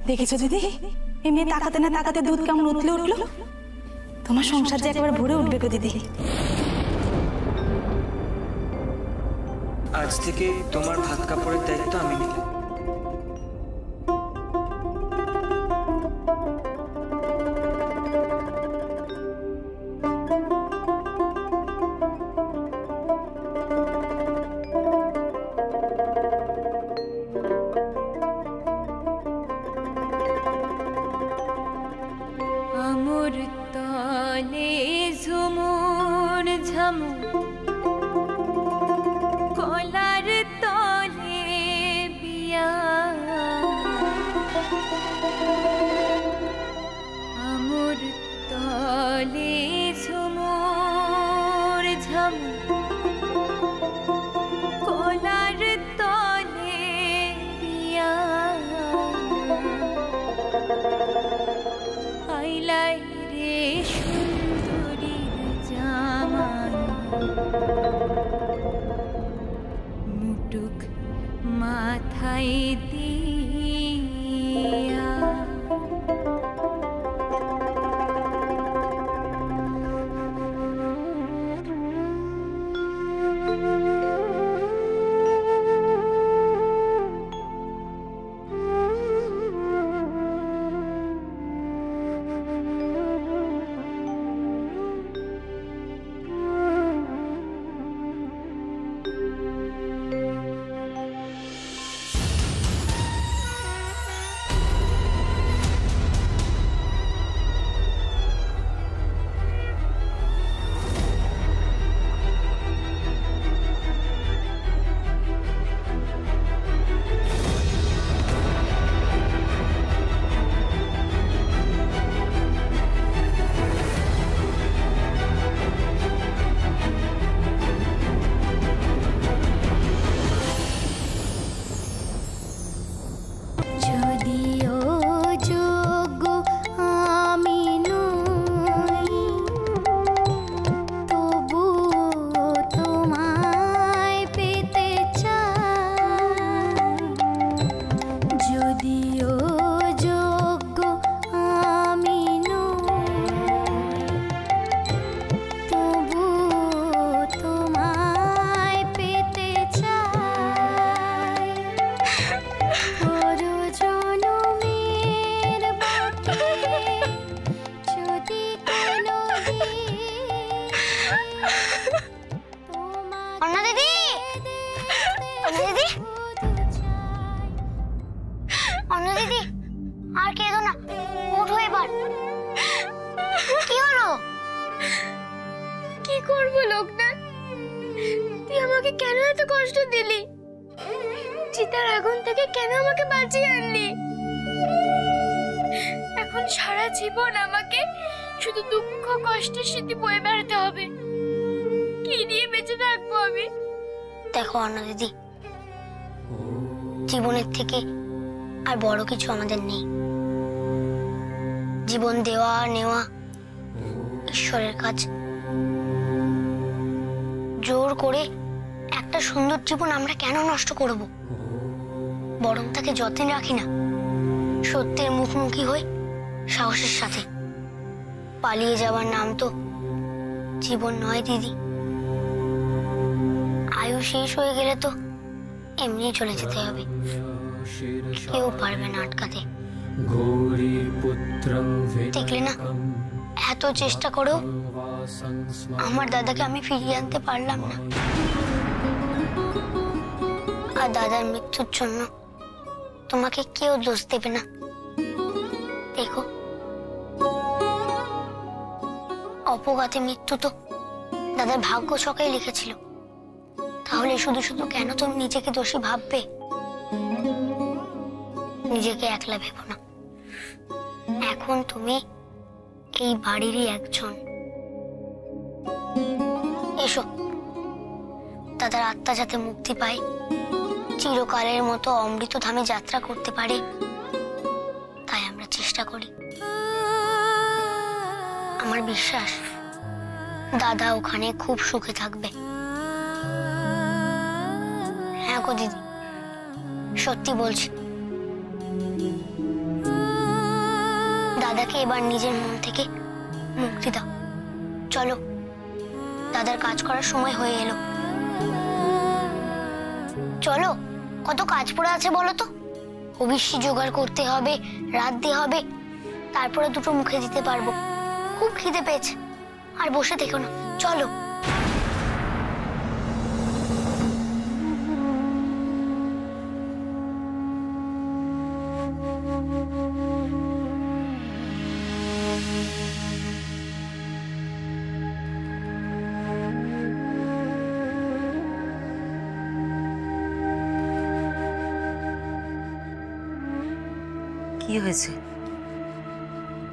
দেখেছো দিদি, এই মেয়ে তাকাতে না তাকাতে দুধ কেমন উতলে উঠলো। তোমার সংসার যে একেবারে ভরে উঠবে গো দিদি। আজ থেকে তোমার ভাত কাপড়ের দায়িত্ব আমি নিলাম। আমর তলে ঝুমুর ঝামুর, কলার তলে বিয়া। আমর তলে ঝুমুর ঝামুর, কলার তলে বিয়া। আইলাই রে সুন্দরীর জামাই, মুটুক মাথায় দিয়া। কেন এত কষ্ট দিলি? চিতার আগুন থেকে কেন আমাকে বাঁচিয়ে আনলি? এখন সারা জীবন আমাকে শুধু দুঃখ কষ্টের স্মৃতি বয়ে বেড়াতে হবে। কি নিয়ে বেঁচে থাকবো আমি? দেখো অন্না দিদি, জীবনের থেকে আর বড় কিছু আমাদের নেই। জীবন দেওয়া নেওয়া ঈশ্বরের কাজ। জোর করে একটা সুন্দর জীবন আমরা কেন নষ্ট করব? বরং তাকে যত্নে রাখি না, সত্যের মুখোমুখি হই সাহসের সাথে। পালিয়ে যাওয়ার নাম তো জীবন নয় দিদি। আয়ু শেষ হয়ে গেলে তো এমনি চলে যেতে হবে, কেউ পারবে না আটকাতে। দেখলে না, এত চেষ্টা করেও আমার দাদাকে আমি ফিরিয়ে আনতে পারলাম না। আর দাদার মৃত্যুর জন্য তোমাকে কেউ দোষ দেবে না। দেখো, অপঘাতে মৃত্যু তো দাদার ভাগ্য ছকাই লিখেছিল। তাহলে শুধু শুধু কেন তুমি নিজেকে দোষী ভাববে? নিজেকে একলা ভেবো না। এখন তুমি এই বাড়িরই একজন। এসো, দাদার আত্মা যাতে মুক্তি পায়, চিরকালের মতো অমৃত ধামে যাত্রা করতে পারে, তাই আমরা চেষ্টা করি। আমার বিশ্বাস দাদা ওখানে খুব সুখে থাকবে। হ্যাঁ গো দিদি, সত্যি বলছি। এবার নিজের মন থেকে মুক্তি দাও। চলো, দাদার কাজ করার সময় হয়ে এলো। চলো, কত কাজ পড়ে আছে বলো তো। হবিষ্যি জোগাড় করতে হবে, রাঁধতে হবে, তারপরে দুটো মুখে দিতে পারবো। খুব খিদে পেয়েছে, আর বসে থেকো না, চলো। কি হয়েছে?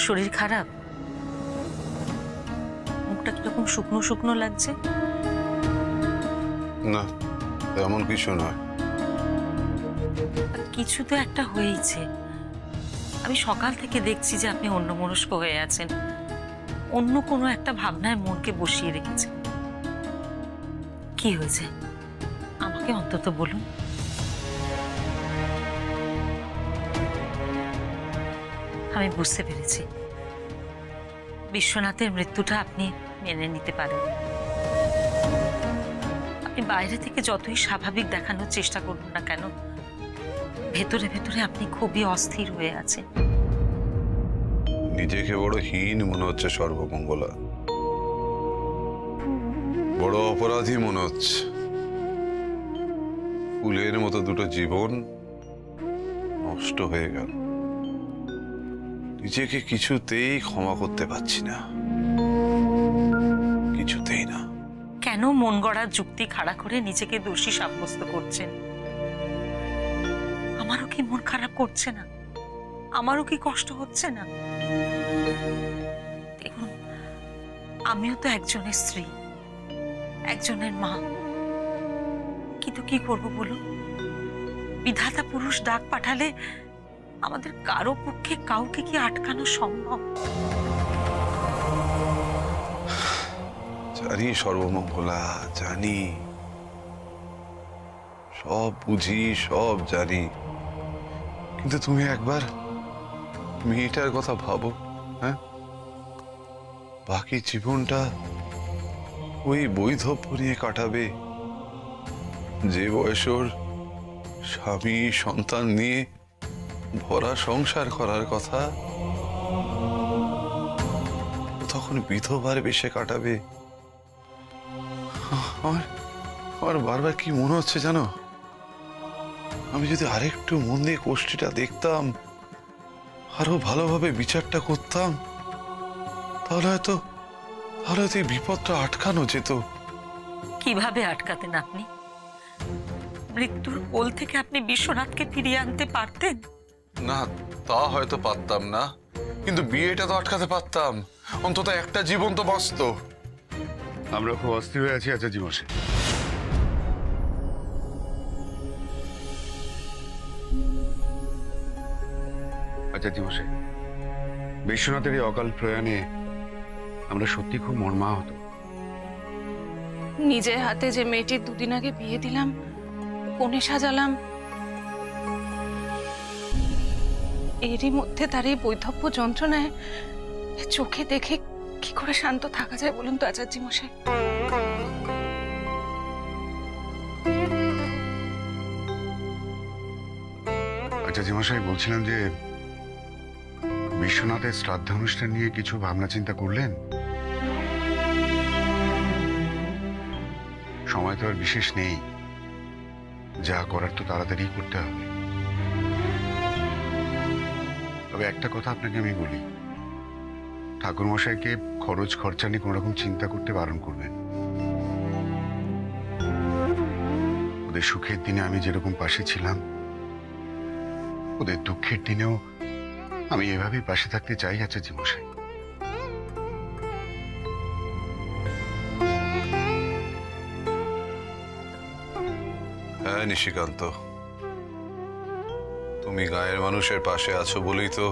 শরীর খারাপ? মুখটা কিরকম শুকনো শুকনো লাগছে? না, তেমন কিছু নয়। কিছু তো একটা হয়েছে। আমি সকাল থেকে দেখছি যে আপনি অন্যমনস্ক হয়ে আছেন, অন্য কোনো একটা ভাবনায় মনকে বসিয়ে রেখেছেন। কি হয়েছে আমাকে অন্তত বলুন। আমি বুঝতে পেরেছি বিশ্বনাথের মৃত্যুটা আপনি মেনে নিতে পারেন। আপনি বাইরে থেকে যতই স্বাভাবিক দেখানোর চেষ্টা করুন না কেন, ভেতরে ভেতরে আপনি খুবই অস্থির হয়ে আছেন। নিজেকে বড় হীন মনে হচ্ছে সর্বমঙ্গলা, বড় অপরাধী মনে হচ্ছে। ফুলের মতো দুটো জীবন নষ্ট হয়ে গেল। নিজেকে কিছুতেই ক্ষমা করতে পারছি না, কিছুতেই না। কেন মন গড়ার যুক্তি খাড়া করে নিজেকে দোষী সাব্যস্ত করছেন? আমারও কি মন খারাপ করছে না? আমারও কি কষ্ট হচ্ছে না? দেখুন, আমিও তো একজনের স্ত্রী, একজনের মা, কিন্তু কি করব বলুন? বিধাতা পুরুষ ডাক পাঠালে আমাদের কারো পক্ষে কাউকে কি আটকানো সম্ভব? জানি সর্বমঙ্গলা, জানি, সব বুঝি, সব জানি, কিন্তু তুমি একবার মেয়েটার কথা ভাবো। হ্যাঁ, বাকি জীবনটা ওই বৈধব্য নিয়ে কাটাবে, যে বয়সের স্বামী সন্তান নিয়ে ভরা সংসার করার কথা, তখন বিধবার বেশে কাটাবে। আমার বারবার কি মনে হচ্ছে জানো, আমি যদি আরেকটু মন দিয়ে কোষ্ঠীটা দেখতাম, আরো ভালোভাবে বিচারটা করতাম, তাহলে হয়তো এই বিপদটা আটকানো যেত। কিভাবে আটকাতেন আপনি? মৃত্যুর কোল থেকে আপনি বিশ্বনাথকে ফিরিয়ে আনতে পারতেন না, তা হয়তো পারতাম না, কিন্তু বিয়েটা তো আটকাতে পারতাম। অন্তত একটা জীবন তো বাঁচত। আমরা খুব অস্থির হয়ে আছি আচার্য মশাই। আচার্য মশাই, বিশ্বনাথের এই অকাল প্রয়াণে আমরা সত্যি খুব মর্মাহত। নিজের হাতে যে মেয়েটির দুদিন আগে বিয়ে দিলাম, কনে সাজালাম, এরই মধ্যে তার এই বৈধব্য যন্ত্রণায় চোখে দেখে কি করে শান্ত থাকা যায় বলুন তো আচার্য মশাই? আচার্য মশাই, বলছিলাম যে বিশ্বনাথের শ্রাদ্ধানুষ্ঠান নিয়ে কিছু ভাবনা চিন্তা করলেন? সময় তো আর বিশেষ নেই, যা করার তো তাড়াতাড়ি করতে হবে। তবে একটা কথা আপনাকে আমি বলি, ঠাকুর মশাইকে খরচ খরচা নিয়ে কোনো রকম চিন্তা করতে বারণ করবেন। ওদের সুখের দিনে আমি যেরকম পাশে ছিলাম, ওদের দুঃখের দিনেও আমি এভাবেই পাশে থাকতে চাই আচার্য মশাই। হ্যাঁ নিশিকান্ত, তুমি গায়ের মানুষের পাশে আছো বলেই তো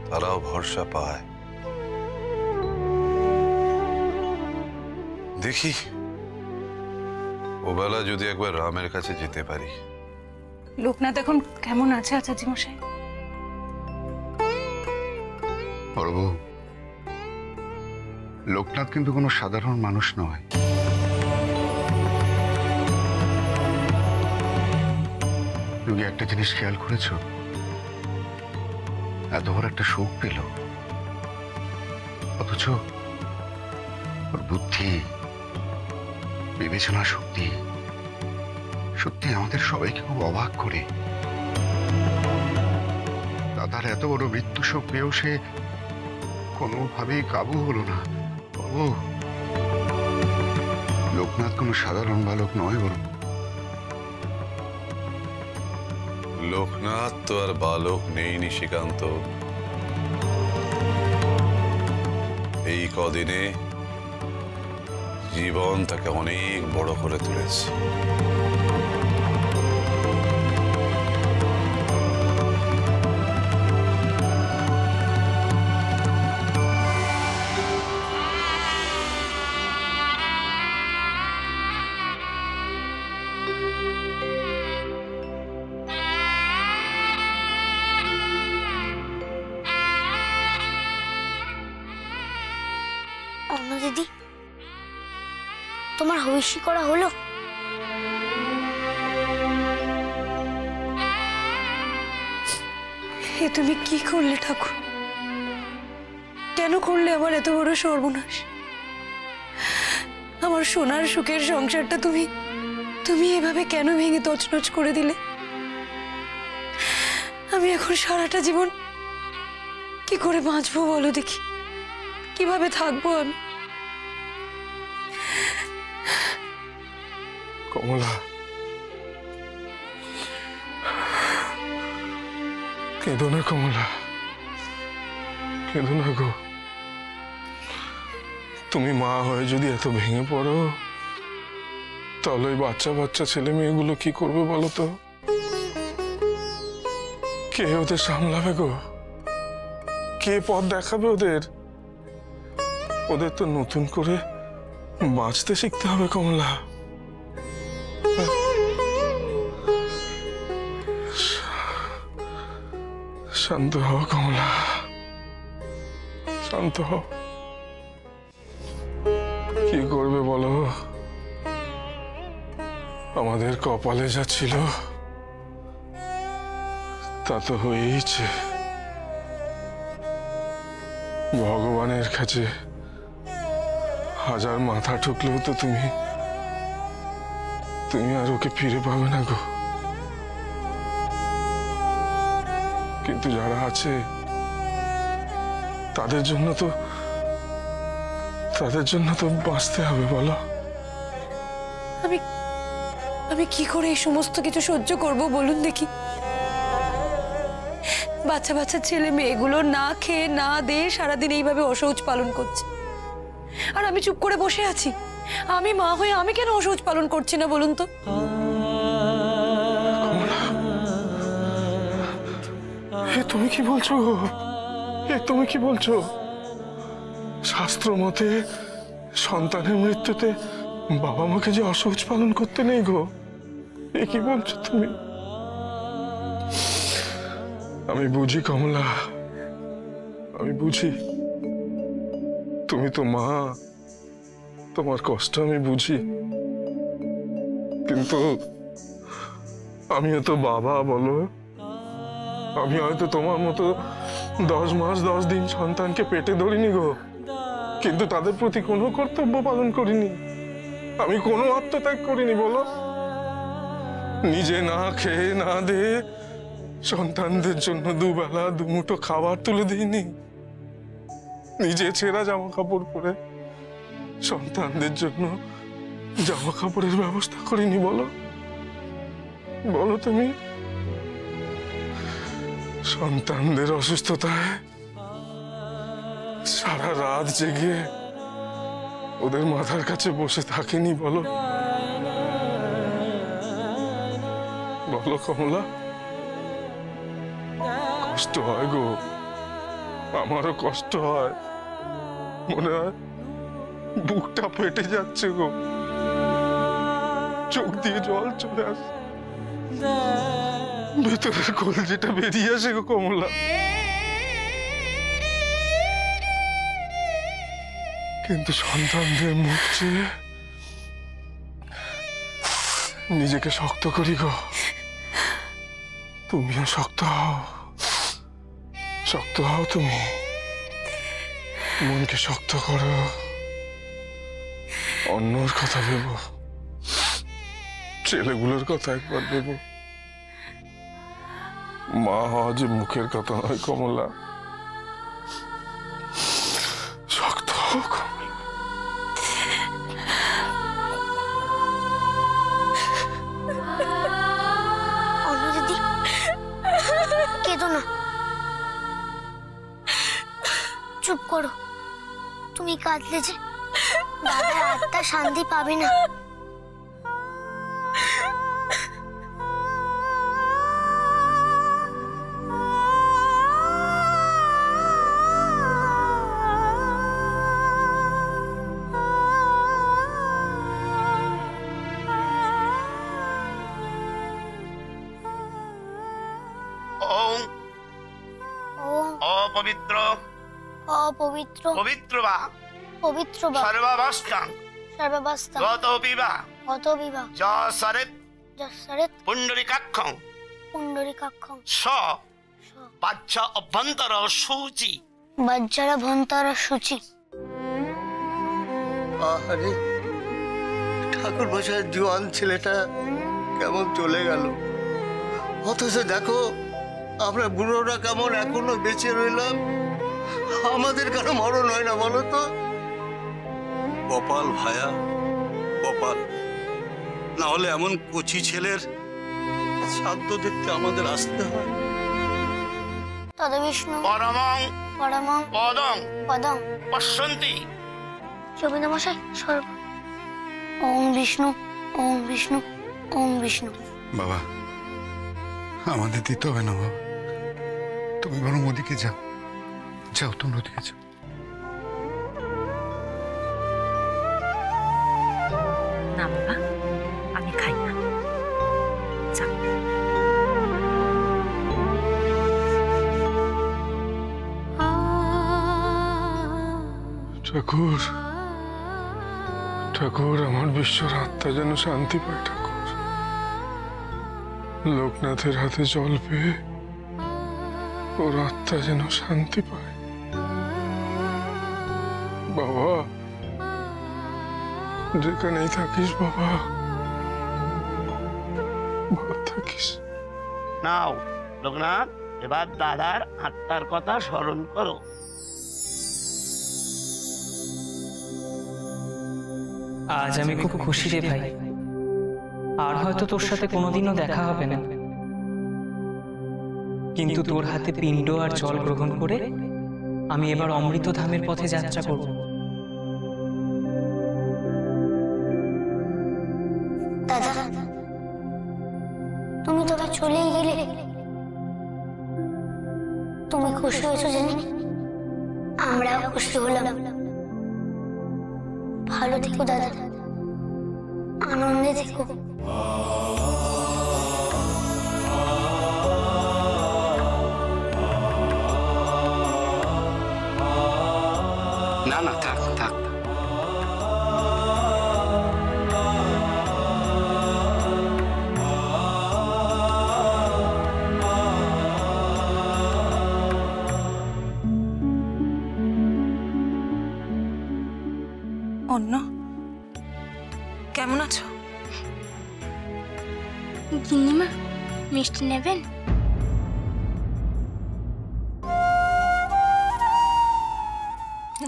তারাও ভরসা পায়। দেখি ওবেলা যদি একবার রামের কাছে যেতে পারি। লোকনাথ এখন কেমন আছে আচার্য মশাই? বড় বউ, লোকনাথ কিন্তু কোনো সাধারণ মানুষ নয়। তুমি একটা জিনিস খেয়াল করেছ? এত বড় একটা শোক পেল, অথচ ওর বুদ্ধি, বিবেচনা শক্তি সত্যি আমাদের সবাইকে খুব অবাক করে। দাদার এত বড় মৃত্যু শোক পেয়েও সে কোনোভাবেই কাবু হলো না। বাবু, লোকনাথ কোনো সাধারণ বালক নয়। বড় লোকনাথ তো আর বালক নেই নিশিকান্ত। এই কদিনে জীবন তাকে অনেক বড় করে তুলেছে। অন্য দিদি, তোমার হইসি করা হলো? এ তুমি কি করলে ঠাকুর? কেন করলে আমার এত বড় সর্বনাশ? আমার সোনার সুখের সংসারটা তুমি তুমি এভাবে কেন ভেঙে তছনছ করে দিলে? আমি এখন সারাটা জীবন কি করে বাঁচবো বলো দেখি? কিভাবে থাকবো আমি? কমলা, কেঁদো না কমলা, কেঁদো না গো। তুমি মা হয়ে যদি এত ভেঙে পড়ো, তাহলে ওই বাচ্চা বাচ্চা ছেলে মেয়েগুলো কি করবে বলো তো? কে ওদের সামলাবে গো? কে পথ দেখাবে ওদের? ওদের তো নতুন করে বাঁচতে শিখতে হবে কমলা। শান্ত হও কমলা, শান্ত হও। কি করবে বলো? আমাদের কপালে যা ছিল তা তো হয়েইছে। ভগবানের কাছে হাজার মাথা ঠুকলেও তো তুমি আর ওকে ফিরে পাবে না গো। কিন্তু যারা আছে তাদের জন্য তো বাঁচতে হবে বলো। আমি কি করে এই সমস্ত কিছু সহ্য করব বলুন দেখি? বাচ্চা বাচ্চা ছেলে মেয়েগুলো না খেয়ে না দিয়ে সারাদিন এইভাবে অসহজ পালন করছে, আর আমি চুপ করে বসে আছি। আমি মা হয়ে আমি কেন অসহজ পালন করছি না বলুন তো? তুমি কি বলছো? তুমি কি বলছো? শাস্ত্র মতে সন্তানের মৃত্যুতে বাবা মাকে যে অসহজ পালন করতে নেই গো, এ কি বলছো তুমি? আমি বুঝি কমলা, আমি বুঝি। তুমি তো মা, তোমার কষ্ট আমি বুঝি। কিন্তু আমিও তো বাবা বলো। আমি হয়তো তোমার মতো 10 মাস 10 দিন সন্তানকে পেটে ধরিনি গো, কিন্তু তাদের প্রতি কোনো কর্তব্য পালন করিনি। আমি কোনো আত্মত্যাগ করিনি বলো। নিজে না খেয়ে না দিয়ে সন্তানদের জন্য দুবেলা দুমুঠো খাবার তুলে দিইনি। নিজে ছেঁড়া জামা কাপড় পরে সন্তানদের জন্য জামা কাপড়ের ব্যবস্থা করিনি বলো। বলো তুমি। সন্তানদের অসুস্থতায় সারা রাত জেগে ওদের মাথার কাছে বসে থাকিনি বলো। বলো কমলা, কষ্ট হয় গো, আমারও কষ্ট হয়। মনে হয় বুকটা ফেটে যাচ্ছে গো, চোখ দিয়ে জল চলে আসে, ভেতরের কলজেটা বেরিয়ে আসে গো কমলা। কিন্তু সন্তানদের মুখ চেয়ে নিজেকে শক্ত করি গো। তুমিও শক্ত হও, শক্ত হও তুমি। মনকে শক্ত করো, অন্যর কথা ভেবো, ছেলেগুলোর কথা একবার ভেবো। মা হওয়া যে মুখের কথা নয় কমলা, শক্ত হও কমলা। অনু দিদি, কেঁদো না, চুপ করো। তুমি কাঁদলে যে দাদার আত্মা শান্তি পাবে না। ওম ওম অপবিত্র অপবিত্র পবিত্র বা পবিত্র বা সর্বাবস্থাং সর্বাবস্থা গতপি বা গত বিবাহ যসরেত যশরেত পুণ্ডরিকাক্ষং পুণ্ডরিকাক্ষং স বাহ্য অভ্যন্তর সূচি বজ্র ভন্তর সূচি। আরে ঠাকুর মশাইয়ের জোয়ান ছেলেটা কেমন চলে গেল, অথচ দেখো আমরা বুড়োরা কেমন এখনো বেঁচে রইলাম। আমাদের কারো মরণ হয় না বলো তো? কপাল ভায়া কপাল, না হলে এমন কচি ছেলের শ্রাদ্ধ দেখতে আমাদের আসতে হয়। তদ বিষ্ণু পরমং পরমং পদং পদং পশ্যন্তি গোবিন্দ মশাই সর্ব। ওম বিষ্ণু ওম বিষ্ণু ওম বিষ্ণু। বাবা, আমাদের দিতে হবে না বাবা, তুমি বরং ওদিকে যাও, যাও তুমি ওদিকে যাও। না বাবা, আমি খাই না, যাও। ঠাকুর, ঠাকুর, আমার বিশ্বর আত্মা যেন শান্তি পায়। ঠাকুর, লোকনাথের হাতে জল পেয়ে ওর আত্মা যেন শান্তি পায়। বাবা, যেখানেই থাকিস বাবা, ভালো থাকিস। নাও লোকনাথ, এবার দাদার আত্মার কথা স্মরণ করো। আজ আমি খুব খুশি রে ভাই। আর হয়তো তোর সাথে কোনোদিনও দেখা হবে না, কিন্তু তোর হাতে পিণ্ড আর জল গ্রহণ করে আমি এবার অমৃত ধামের পথে যাত্রা করব। দাদা, তুমি তবে চলেই গেলে। তুমি খুশি হয়েছো জানি, আমরাও খুশি হলাম। ভালো থেকো দাদা, আনন্দে থেকো। না না, থাক থাক। অন্য কেমন আছো? গিন্নিমা, মিষ্টি নেবেন?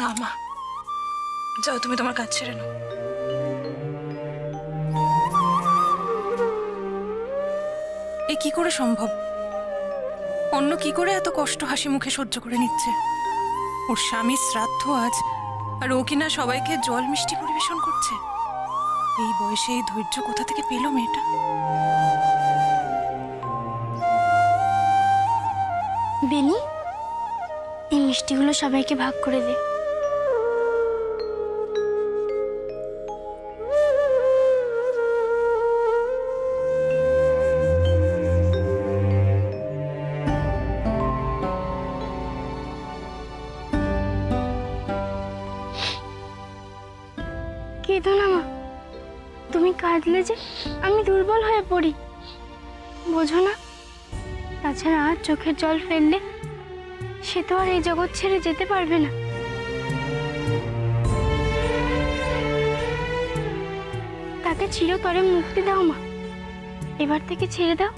না মা, যাও, তুমি তোমার কাজ ছেড়ে নাও। এ কি করে সম্ভব? অন্য কি করে এত কষ্ট হাসি মুখে সহ্য করে নিচ্ছে? ওর স্বামীর শ্রাদ্ধ আজ, আর ও কিনা সবাইকে জল মিষ্টি পরিবেশন করছে। এই বয়সে এই ধৈর্য কোথা থেকে পেল মেয়েটা? বেনি, এই মিষ্টিগুলো সবাইকে ভাগ করে দে। কেঁদো না মা, তুমি কাঁদলে যে আমি দুর্বল হয়ে পড়ি, বোঝো না? তাছাড়া আর চোখের জল ফেললে সে তো আর এই জগৎ ছেড়ে যেতে পারবে না। তাকে চিরতরে মুক্তি দাও মা, এবার থেকে ছেড়ে দাও।